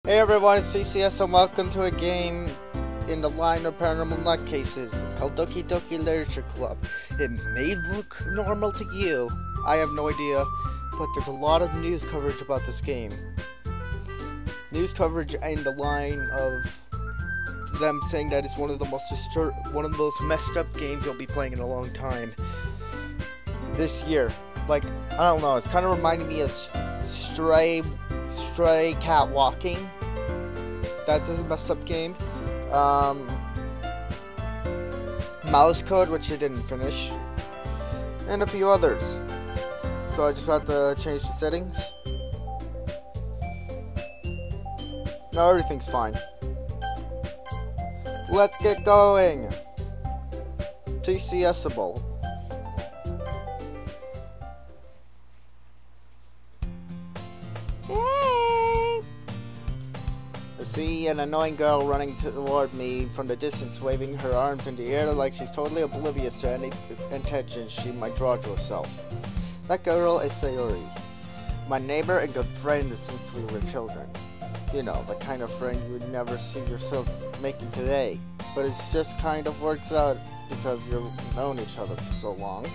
Hey everyone, it's CCS and welcome to a game in the line of paranormal nutcases. It's called Doki Doki Literature Club. It may look normal to you, I have no idea, but there's a lot of news coverage about this game. News coverage in the line of them saying that it's one of the most messed up games you'll be playing in a long time this year. Like, I don't know, it's kind of reminding me of Stray Cat Walking. That's a messed up game. Malice Code, which I didn't finish, and a few others. So I just had to change the settings. Now everything's fine. Let's get going. TCSable. See an annoying girl running toward me from the distance, waving her arms in the air like she's totally oblivious to any intentions she might draw to herself. That girl is Sayori, my neighbor and good friend since we were children. You know, the kind of friend you would never see yourself making today, but it just kind of works out because you've known each other for so long.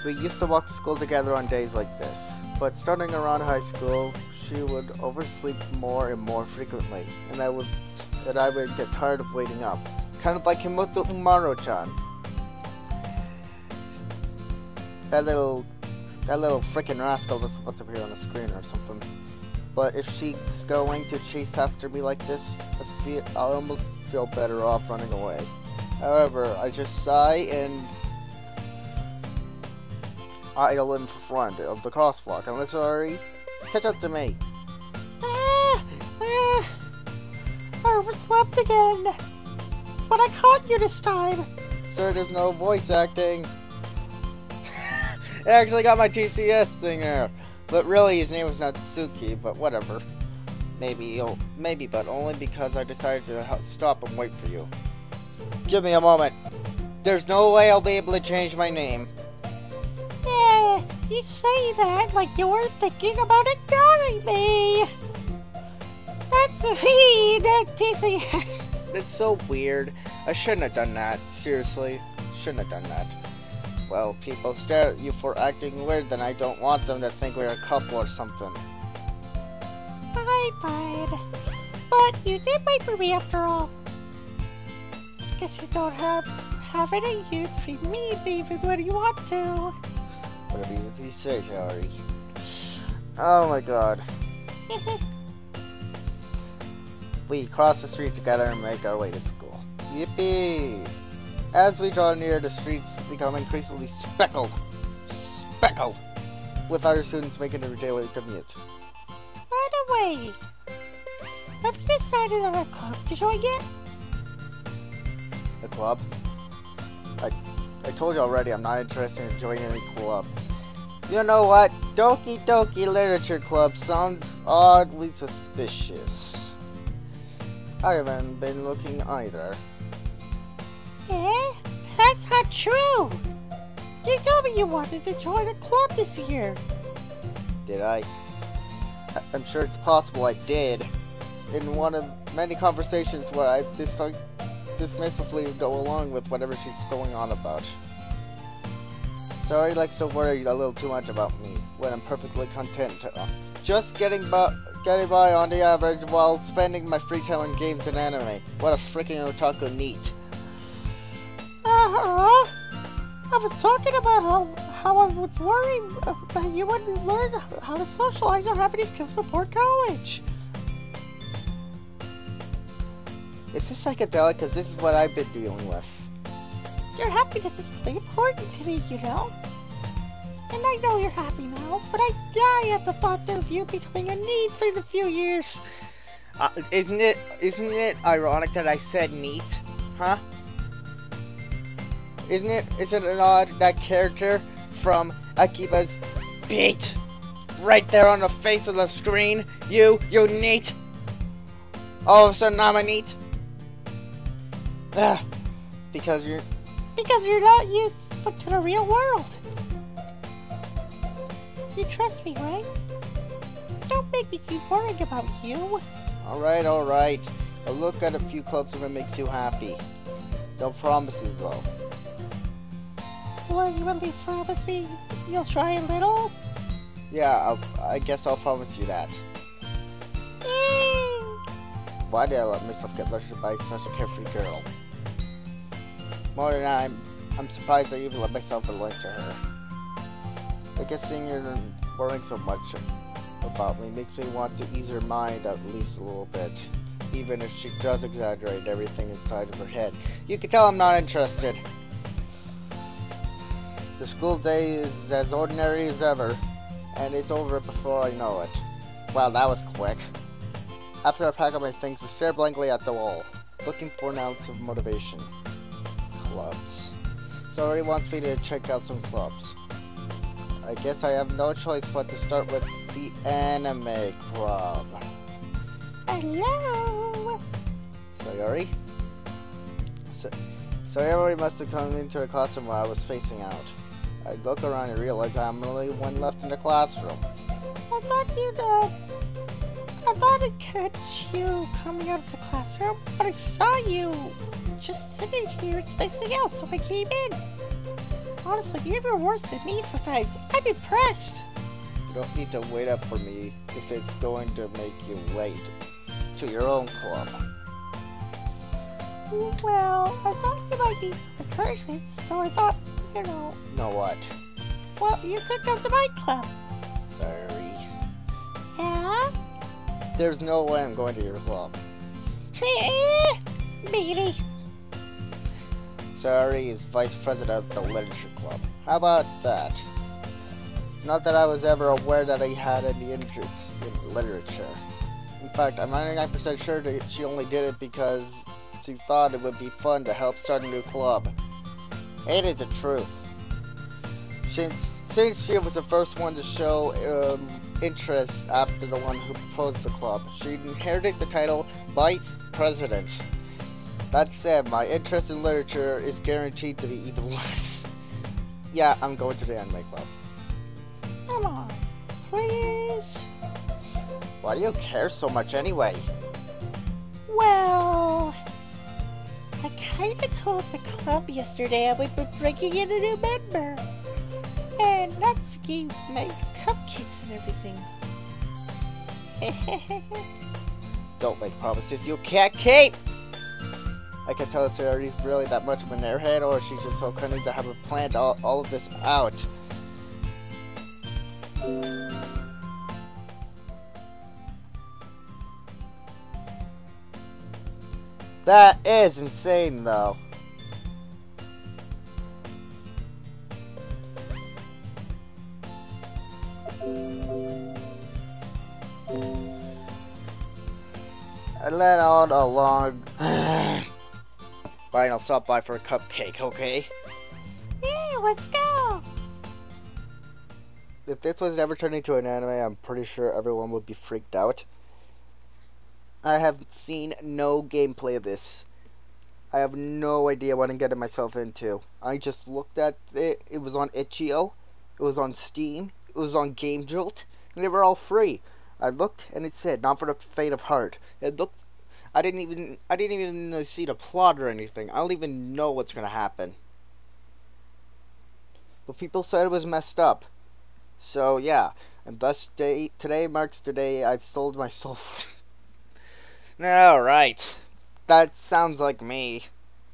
We used to walk to school together on days like this, but starting around high school, she would oversleep more and more frequently, and I would get tired of waiting up. Kind of like Himoto Umaro-chan. That little frickin' rascal that's about to appear on the screen or something. But if she's going to chase after me like this, I almost feel better off running away. However, I just sigh and idle in front of the crosswalk. I'm sorry. Catch up to me. I overslept again. But I caught you this time. Sir, there's no voice acting. I actually got my TCS thing there. But really, his name was Natsuki, but whatever. Maybe, but only because I decided to stop and wait for you. Give me a moment. There's no way I'll be able to change my name. Yeah, you say that like you were thinking about ignoring me. That's TCS. It's so weird. I shouldn't have done that. Seriously, shouldn't have done that. Well, people stare at you for acting weird, then I don't want them to think we're a couple or something. Fine. But you did wait for me after all. Guess you don't have it in you to be mean even when you want to. Whatever you say, Shari. Oh my god. We cross the street together and make our way to school. Yippee! As we draw near, the streets become increasingly speckled, with other students making their daily commute. By the way, have you decided on a club to join yet? A club? I told you already, I'm not interested in joining any clubs. You know what? Doki Doki Literature Club sounds oddly suspicious. I haven't been looking either. Yeah? That's not true! You told me you wanted to join a club this year. Did I? I'm sure it's possible I did. In one of many conversations where I dismissively go along with whatever she's going on about. Sorry, likes to worry a little too much about me when I'm perfectly content to just getting by on the average while spending my free time on games and anime. What a freaking otaku neat. I was talking about how I was worried that you wouldn't learn how to socialize or have any skills before college. Is this psychedelic? Because this is what I've been dealing with. Your happiness is really important to me, you know. And I know you're happy now, but I die at the thought of you becoming a need for the few years. Isn't it ironic that I said neat? Huh? Isn't it odd that character from Akiba's Beat right there on the face of the screen? You neat. All of a sudden I'm a neat. Because you're not used to the real world. You trust me, right? Don't make me keep worrying about you. Alright, alright. I'll look at a few clubs if it makes you happy. No promises, though. Will you at least promise me you'll try a little? Yeah, I guess I'll promise you that. Yay! Why did I let myself get lectured by such a carefree girl? More than that, I'm surprised I even let myself lecture her. I guess seeing her worrying so much about me makes me want to ease her mind at least a little bit. Even if she does exaggerate everything inside of her head. You can tell I'm not interested. The school day is as ordinary as ever, and it's over before I know it. Wow, that was quick. After I pack up my things, I stare blankly at the wall, looking for an ounce of motivation. Clubs. Sorry wants me to check out some clubs. I guess I have no choice but to start with the anime club. Hello! Sayori? Sayori must have come into the classroom while I was facing out. I look around and realize I'm the only one left in the classroom. I thought I'd catch you coming out of the classroom, but I saw you just sitting here spacing out, so I came in. Honestly, you're even worse than me sometimes. I'm impressed. You don't need to wait up for me if it's going to make you late to your own club. Well, I thought you might need some encouragement, so I thought, you know... Know what? Well, you could come to my club. Sorry. Yeah? There's no way I'm going to your club. Maybe. Sayori is vice president of the literature club. How about that? Not that I was ever aware that he had any interest in literature. In fact, I'm 99% sure that she only did it because she thought it would be fun to help start a new club. Ain't it the truth? Since she was the first one to show interest after the one who proposed the club, she inherited the title Vice President. That said, my interest in literature is guaranteed to be even less. Yeah, I'm going to the anime club. Come on, please. Why do you care so much anyway? Well, I kinda told the club yesterday I would be bringing in a new member. And Natsuki made cupcakes and everything. Don't make promises you can't keep! I can tell if Sayori's really that much of an airhead, or she's just so cunning to have planned all of this out. That is insane, though. I let out a long... Fine, I'll stop by for a cupcake, okay? Yeah, let's go. If this was ever turned into an anime, I'm pretty sure everyone would be freaked out. I have seen no gameplay of this. I have no idea what I'm getting myself into. I just looked at it. It was on Itch.io. It was on Steam. It was on Game Jolt. And they were all free. I looked and it said, not for the faint of heart. It looked... I didn't even see the plot or anything. I don't even know what's gonna happen. But people said it was messed up. So yeah, and thus today marks the day I've sold my soul. Alright. That sounds like me.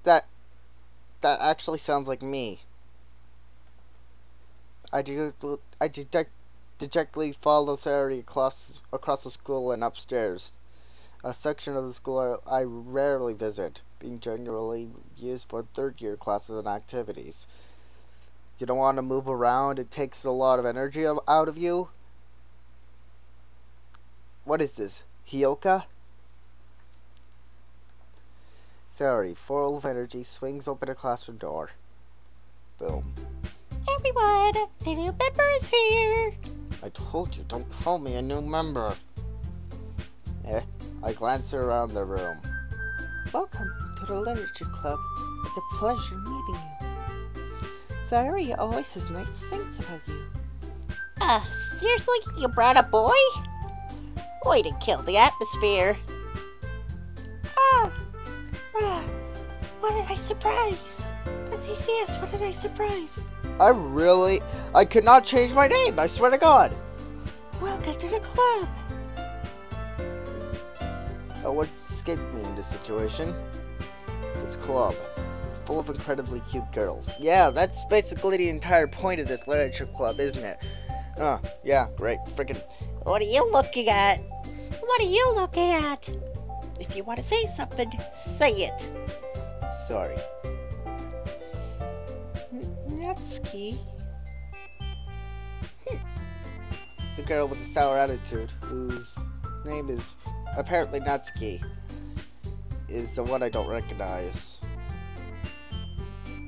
That actually sounds like me. I dejectedly follow Sayori across the school and upstairs. A section of the school I rarely visit, being generally used for third-year classes and activities. You don't want to move around, it takes a lot of energy out of you. What is this? Hyoka? Sayori, full of energy, swings open a classroom door. Boom. Everyone, the new member is here. I told you, don't call me a new member. I glance around the room. Welcome to the Literature Club. It's a pleasure meeting you. Sayori always says nice things about you. Seriously? You brought a boy? Way to kill the atmosphere. What a nice surprise. Yes, what a nice surprise. I could not change my name, I swear to God. Welcome to the club. Oh, what escaped me in this situation? This club. It's full of incredibly cute girls. Yeah, that's basically the entire point of this literature club, isn't it? Yeah, great. Freaking. What are you looking at? What are you looking at? If you want to say something, say it. Sorry. Natsuki. The girl with the sour attitude, whose name is apparently Natsuki, is the one I don't recognize.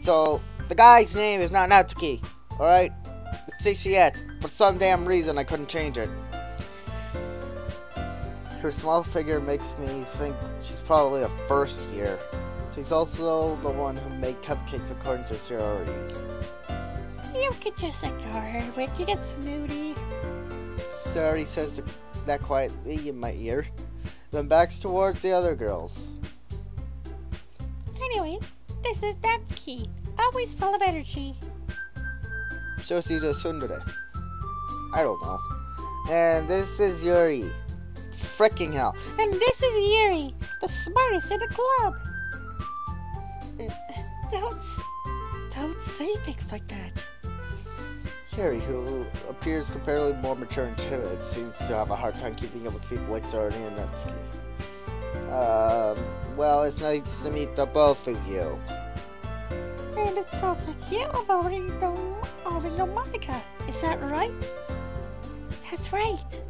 So, the guy's name is not Natsuki, alright? It's CCS. For some damn reason, I couldn't change it. Her small figure makes me think she's probably a first year. She's also the one who made cupcakes according to Shiori. You can just ignore her when you get moody. Shiori says that quietly in my ear, then backs towards the other girls. Anyway, this is Natsuki, always full of energy. Shoshida Sundere. I don't know. And this is Yuri. Fricking hell. And this is Yuri, the smartest in the club. Don't say things like that. Yuri, who appears comparatively more mature and timid, seems to have a hard time keeping up with people like Sardi and Natsuki. Well, it's nice to meet the both of you. And it sounds like you already know Monica. Is that right? That's right.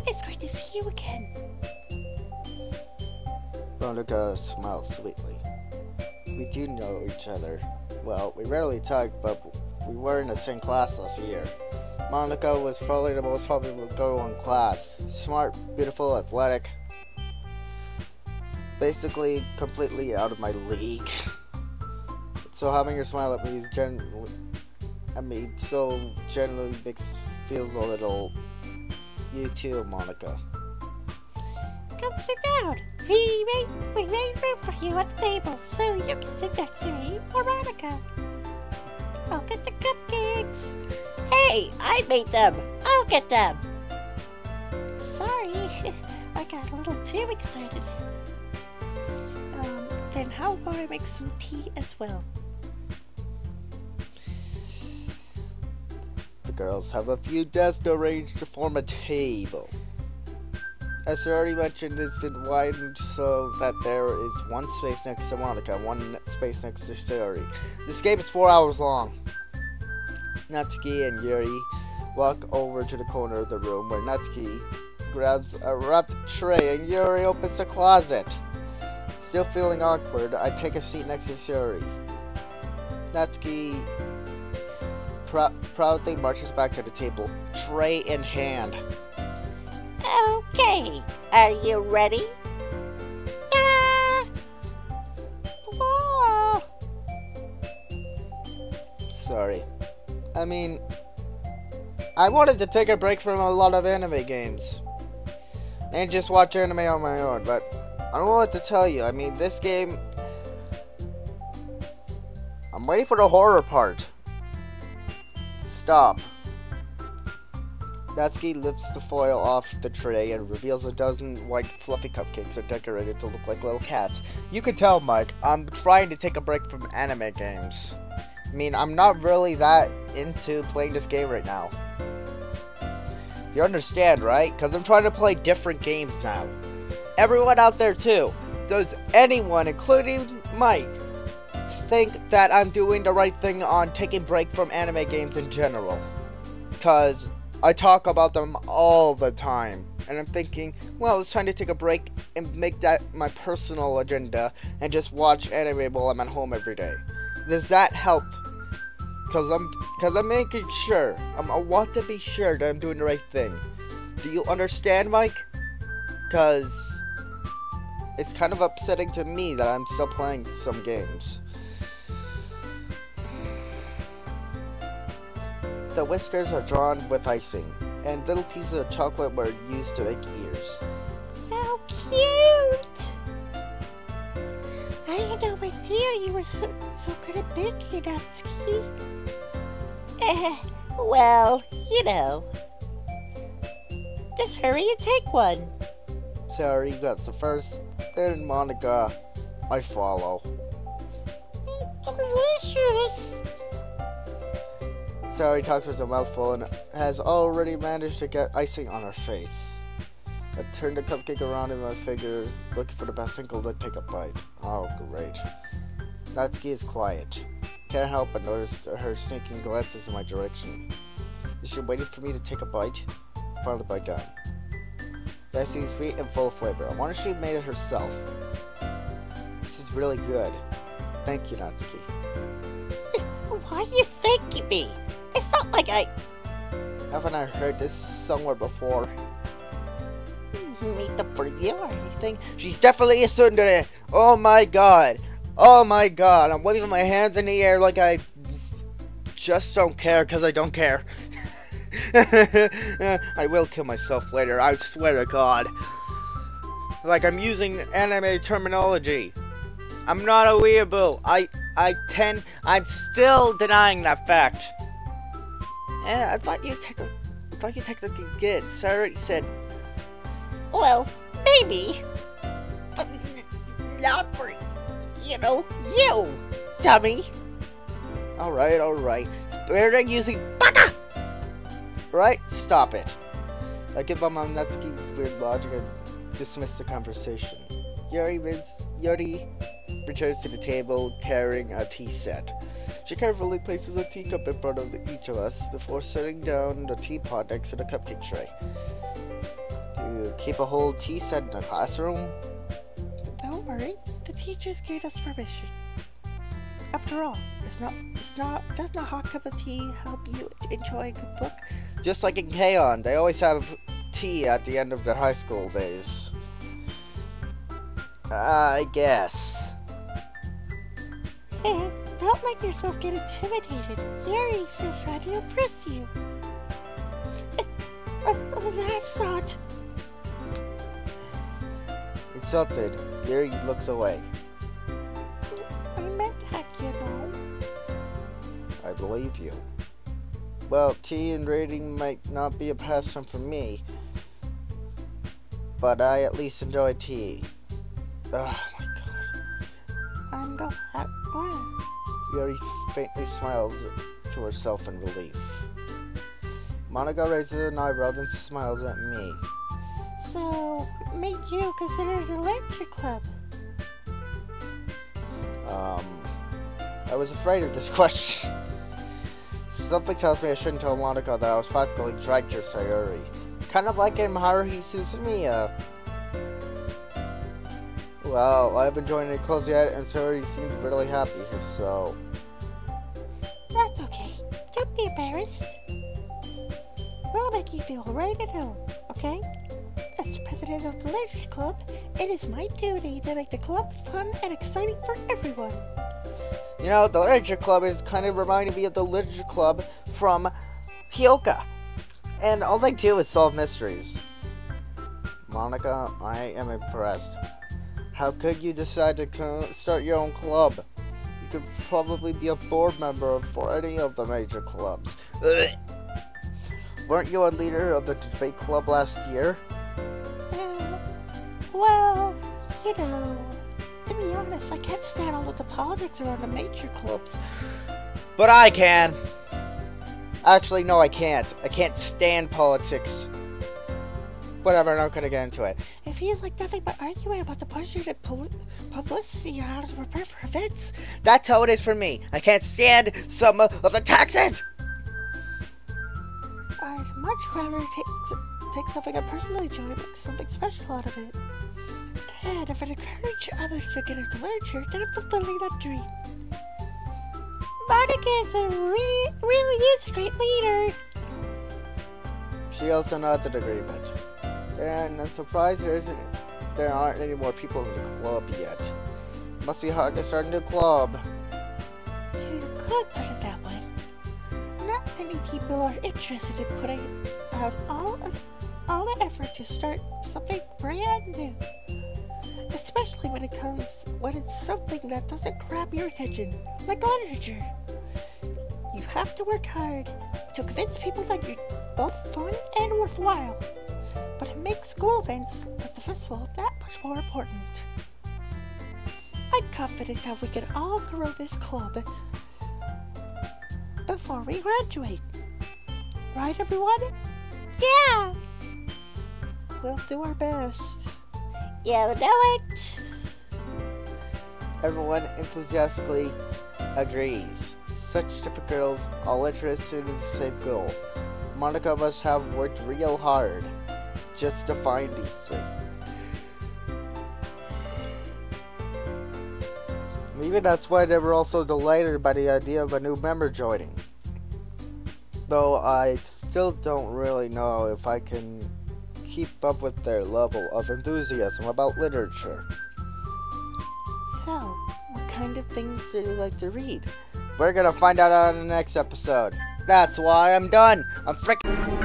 It's great to see you again. Monica smiles sweetly. We do know each other. Well, we rarely talk, but we were in the same class last year. Monica was probably the most popular girl in class. Smart, beautiful, athletic. Basically, completely out of my league. So having her smile at me is generally feels a little. You too, Monica. Come sit down. We made room for you at the table, so you can sit next to me or Monica. I'll get the cupcakes. Hey, I made them. I'll get them. Sorry, I got a little too excited. Then how about I make some tea as well? The girls have a few desks arranged to form a table. As I already mentioned, it's been widened so that there is one space next to Monica, one space next to Shiori. This game is 4 hours long. Natsuki and Yuri walk over to the corner of the room where Natsuki grabs a wrapped tray and Yuri opens the closet. Still feeling awkward, I take a seat next to Shiori. Natsuki proudly marches back to the table, tray in hand. Okay, are you ready? Whoa. Sorry. I mean, I wanted to take a break from a lot of anime games and just watch anime on my own, but I don't know what to tell you. I mean, this game, I'm waiting for the horror part. Stop. Natsuki lifts the foil off the tray and reveals a dozen white fluffy cupcakes are decorated to look like little cats. You can tell, Mike, I'm trying to take a break from anime games. I mean, I'm not really that into playing this game right now. You understand, right? Because I'm trying to play different games now. Everyone out there too. Does anyone, including Mike, think that I'm doing the right thing on taking a break from anime games in general? Because I talk about them all the time, and I'm thinking, well, it's time to take a break and make that my personal agenda and just watch anime while I'm at home every day. Does that help? Because I'm making sure, I want to be sure that I'm doing the right thing. Do you understand, Mike? Because it's kind of upsetting to me that I'm still playing some games. The whiskers are drawn with icing. and little pieces of chocolate were used to make ears. So cute! I had no idea you were so good at baking, Natsuki. Well, you know. Just hurry and take one. Sorry, that's the first. Then Monica, I follow. Delicious! Sari talks with a mouthful and has already managed to get icing on her face. I turn the cupcake around in my fingers, looking for the best angle to take a bite. Oh, great. Natsuki is quiet. Can't help but notice her sneaking glances in my direction. Is she waiting for me to take a bite? Finally bite down. The icing is sweet and full of flavor. I wonder if she made it herself. This is really good. Thank you, Natsuki. Why are you thanking me? It's not like I... Haven't I heard this somewhere before? Meet the pretty or anything. She's definitely a tsundere! Oh my god! Oh my god! I'm waving my hands in the air like I just don't care because I don't care. I will kill myself later, I swear to god. Like I'm using anime terminology. I'm not a weeaboo. I'm still denying that fact. I thought you technically did. Sarah said. Well, maybe. But not for, you, dummy. Alright. Better than using BAKA! Right? Stop it. I give up on Natsuki's weird logic and dismiss the conversation. Yuri returns to the table carrying a tea set. She carefully places a teacup in front of each of us before setting down the teapot next to the cupcake tray. Do you keep a whole tea set in the classroom? Don't worry, the teachers gave us permission. After all, doesn't a hot cup of tea help you enjoy a good book? Just like in K-On, they always have tea at the end of their high school days. I guess. And don't let yourself get intimidated. Yuri's just trying to impress you. That's not... Insulted, Yuri looks away. I meant that, I believe you. Well, tea and reading might not be a pastime for me, but I at least enjoy tea. Oh my god. I'm glad. Yuri faintly smiles to herself in relief. Monica raises an eyebrow and smiles at me. So, made you consider the literature club? I was afraid of this question. Something tells me I shouldn't tell Monica that I was practically dragged to Sayuri. Kind of like in Haruhi Suzumiya. Well, I haven't joined any clubs yet, and Sayuri seems really happy here, so... That's okay. Don't be embarrassed. We'll make you feel right at home, okay? As president of the literature club, it is my duty to make the club fun and exciting for everyone. You know, the literature club is kind of reminding me of the literature club from Hyoka. And all they do is solve mysteries. Monica, I am impressed. How could you decide to start your own club? You could probably be a board member for any of the major clubs. Ugh. Weren't you a leader of the debate club last year? Well, to be honest, I can't stand all of the politics around the major clubs. But I can. Actually, no, I can't. I can't stand politics. Whatever, I'm not gonna get into it. It feels like nothing but arguing about the budget and publicity and how to prepare for events. That's how it is for me. I can't stand some of the taxes! I'd much rather take something I personally enjoy and make something special out of it. And if it encourages others to get into literature, then I'm fulfilling that dream. Monica really is a great leader. She also nods in agreement. And I'm surprised there aren't any more people in the club yet. Must be hard to start a new club. You could put it that way. Not many people are interested in putting out all the effort to start something brand new. Especially when it's something that doesn't grab your attention, like literature. You have to work hard to convince people that you're both fun and worthwhile. But it makes school events like the festival that much more important. I'm confident that we can all grow this club before we graduate. Right, everyone? Yeah. We'll do our best. You know it. Everyone enthusiastically agrees. Such different girls, all interested in the same goal. Monica must have worked real hard just to find these three. Maybe that's why they were also delighted by the idea of a new member joining. Though I still don't really know if I can keep up with their level of enthusiasm about literature. So, what kind of things do you like to read? We're gonna find out on the next episode. That's why I'm done. I'm freaking...